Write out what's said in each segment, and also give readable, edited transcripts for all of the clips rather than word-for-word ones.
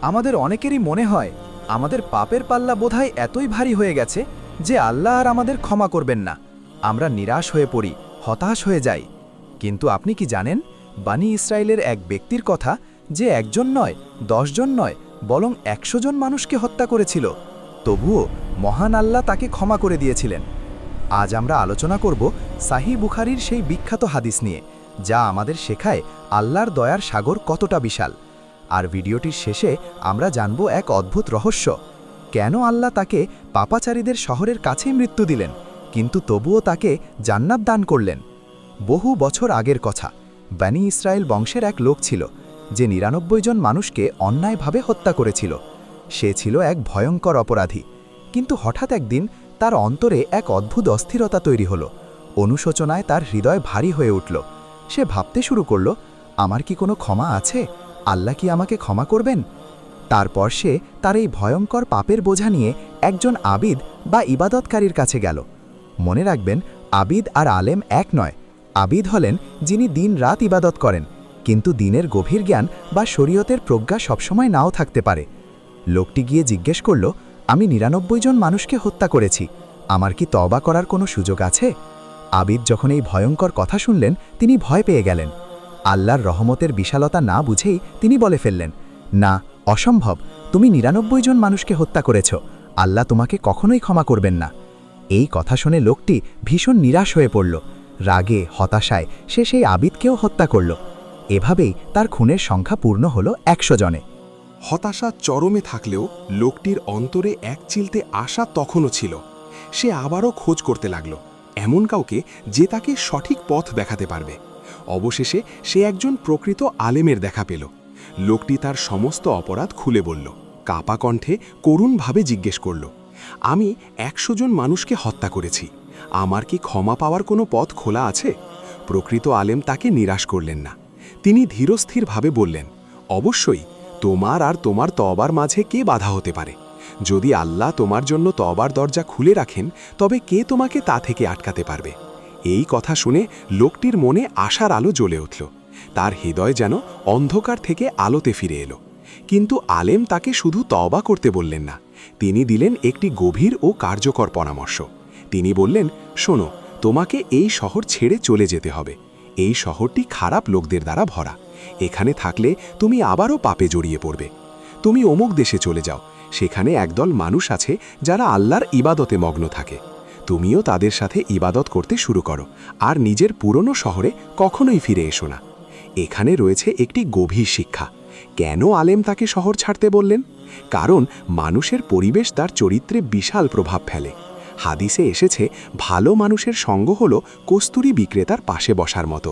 আমাদের অনেকেরই মনে হয় আমাদের পাপের পাল্লা বোধহয় এতই ভারী হয়ে গেছে যে আল্লাহ আর আমাদের ক্ষমা করবেন না। আমরা নিরাশ হয়ে পড়ি, হতাশ হয়ে যাই। কিন্তু আপনি কি জানেন বানি ইসরায়েলের এক ব্যক্তির কথা, যে একজন নয়, 10 জন নয়, বরং 100 জন মানুষকে হত্যা করেছিল, তবুও মহান আল্লাহ তাকে ক্ষমা করে দিয়েছিলেন। আজ আমরা আলোচনা করব সাহিহ বুখারীর সেই বিখ্যাত হাদিস নিয়ে, যা আমাদের শেখায় আল্লাহর দয়ার সাগর কতটা বিশাল। আর ভিডিওটির শেষে আমরা জানব এক অদ্ভুত রহস্য, কেন আল্লাহ তাকে পাপাচারীদের শহরের কাছেই মৃত্যু দিলেন, কিন্তু তবুও তাকে জান্নাত দান করলেন। বহু বছর আগের কথা, বানি ইসরায়েল বংশের এক লোক ছিল, যে 99 জন মানুষকে অন্যায়ভাবে হত্যা করেছিল। সে ছিল এক ভয়ঙ্কর অপরাধী। কিন্তু হঠাৎ একদিন তার অন্তরে এক অদ্ভুত অস্থিরতা তৈরি হলো। অনুশোচনায় তার হৃদয় ভারী হয়ে উঠল। সে ভাবতে শুরু করল, আমার কি কোনো ক্ষমা আছে? আল্লাহ কি আমাকে ক্ষমা করবেন? তারপর সে তার এই ভয়ঙ্কর পাপের বোঝা নিয়ে একজন আবিদ বা ইবাদতকারীর কাছে গেল। মনে রাখবেন, আবিদ আর আলেম এক নয়। আবিদ হলেন যিনি দিন রাত ইবাদত করেন, কিন্তু দিনের গভীর জ্ঞান বা শরীয়তের প্রজ্ঞা সবসময় নাও থাকতে পারে। লোকটি গিয়ে জিজ্ঞেস করল, আমি 99 জন মানুষকে হত্যা করেছি, আমার কি তওবা করার কোনো সুযোগ আছে? আবিদ যখন এই ভয়ঙ্কর কথা শুনলেন, তিনি ভয় পেয়ে গেলেন। আল্লাহর রহমতের বিশালতা না বুঝেই তিনি বলে ফেললেন, না, অসম্ভব, তুমি 99 জন মানুষকে হত্যা করেছ, আল্লাহ তোমাকে কখনোই ক্ষমা করবেন না। এই কথা শুনে লোকটি ভীষণ নিরাশ হয়ে পড়ল। রাগে, হতাশায় সে সেই আবিদকেও হত্যা করল। এভাবেই তার খুনের সংখ্যা পূর্ণ হল 100 জনে। হতাশা চরমে থাকলেও লোকটির অন্তরে এক চিলতে আশা তখনও ছিল। সে আবারও খোঁজ করতে লাগল এমন কাউকে যে তাকে সঠিক পথ দেখাতে পারবে। অবশেষে সে একজন প্রকৃত আলেমের দেখা পেল। লোকটি তার সমস্ত অপরাধ খুলে বলল, কাপা কণ্ঠে করুণভাবে জিজ্ঞেস করল, আমি 100 জন মানুষকে হত্যা করেছি, আমার কি ক্ষমা পাওয়ার কোনো পথ খোলা আছে? প্রকৃত আলেম তাকে নিরাশ করলেন না। তিনি ধীরস্থিরভাবে বললেন, অবশ্যই, তোমার আর তোমার তওবার মাঝে কে বাধা হতে পারে? যদি আল্লাহ তোমার জন্য তওবার দরজা খুলে রাখেন, তবে কে তোমাকে তা থেকে আটকাতে পারবে? এই কথা শুনে লোকটির মনে আশার আলো জ্বলে উঠল। তার হৃদয় যেন অন্ধকার থেকে আলোতে ফিরে এলো। কিন্তু আলেম তাকে শুধু তওবা করতে বললেন না, তিনি দিলেন একটি গভীর ও কার্যকর পরামর্শ। তিনি বললেন, শোনো, তোমাকে এই শহর ছেড়ে চলে যেতে হবে। এই শহরটি খারাপ লোকদের দ্বারা ভরা। এখানে থাকলে তুমি আবারও পাপে জড়িয়ে পড়বে। তুমি অমুক দেশে চলে যাও, সেখানে একদল মানুষ আছে যারা আল্লাহর ইবাদতে মগ্ন থাকে। তুমিও তাদের সাথে ইবাদত করতে শুরু করো, আর নিজের পুরনো শহরে কখনোই ফিরে এসো না। এখানে রয়েছে একটি গভীর শিক্ষা। কেন আলেম তাকে শহর ছাড়তে বললেন? কারণ মানুষের পরিবেশ তার চরিত্রে বিশাল প্রভাব ফেলে। হাদিসে এসেছে, ভালো মানুষের সঙ্গ হলো কস্তুরী বিক্রেতার পাশে বসার মতো।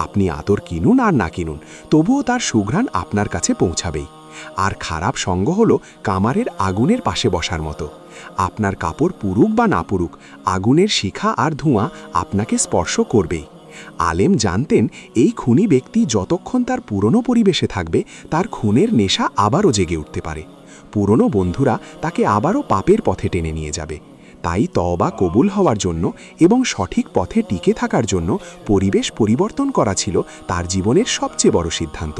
আপনি আতর কিনুন আর না কিনুন, তবুও তার সুঘ্রাণ আপনার কাছে পৌঁছাবেই। আর খারাপ সঙ্গ হলো কামারের আগুনের পাশে বসার মতো। আপনার কাপড় পুরুক বা না পুরুক, আগুনের শিখা আর ধোঁয়া আপনাকে স্পর্শ করবেই। আলেম জানতেন, এই খুনি ব্যক্তি যতক্ষণ তার পুরনো পরিবেশে থাকবে, তার খুনের নেশা আবারও জেগে উঠতে পারে। পুরনো বন্ধুরা তাকে আবারও পাপের পথে টেনে নিয়ে যাবে। তাই তওবা কবুল হওয়ার জন্য এবং সঠিক পথে টিকে থাকার জন্য পরিবেশ পরিবর্তন করা ছিল তার জীবনের সবচেয়ে বড় সিদ্ধান্ত।